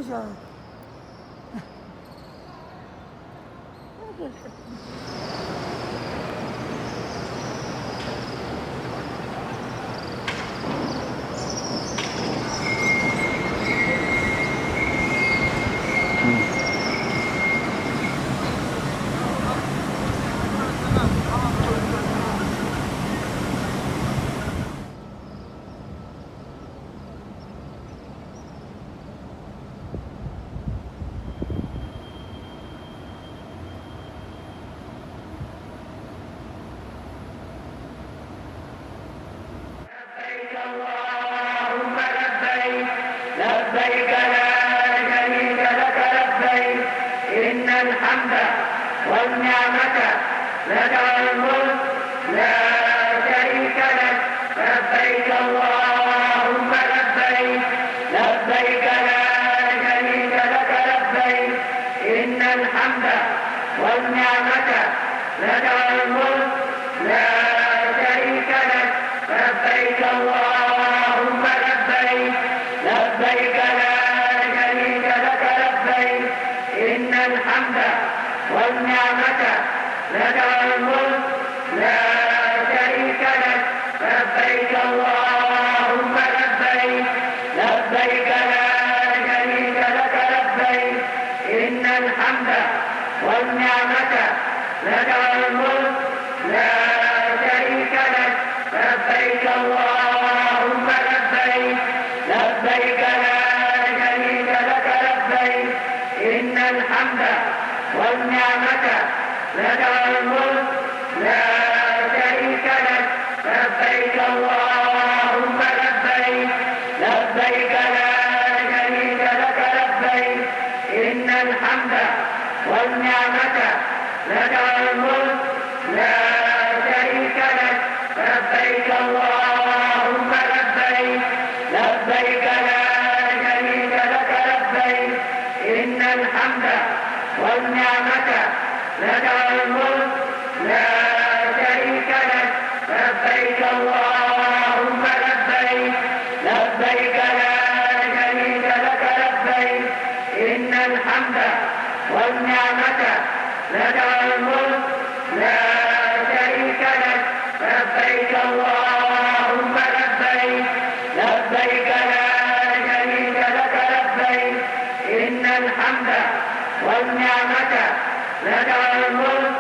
شاء اللهم لبيك لبيك لا شريك لك لبيك إن الحمد والنعمة لك والملك لا شريك لك لبيك اللهم لبيك لبيك لا شريك لك لبيك إن الحمد والنعمة لك والملك لا شريك لك لبيك اللهم لبيك لبيك لا شريك لك لبيك إن الحمد والنعمة لك والملك لا شريك لك لبيك اللهم لبيك لبيك لا شريك لك لبيك إن الحمد والنعمة لك والملك لا شريك لك لبيك اللهم لبيك لبيك لا شريك لك لبيك إن الحمد والنعمة لك والملك لا شريك لك لبيك اللهم لبيك لبيك لا شريك لك لبيك إن الحمد والنعمة لك والملك لا شريك لك لبيك اللهم لبيك لبيك لا شريك لك لبيك إن الحمد والنعمة لك والملك لا شريك لك لبيك اللهم لبيك لبيك لا شريك لك لبيك إن الحمد والنعمة لك والملك لا شريك لك لبيك اللهم لبيك لبيك لا شريك لك لبيك إن الحمد والنعمة لك والملك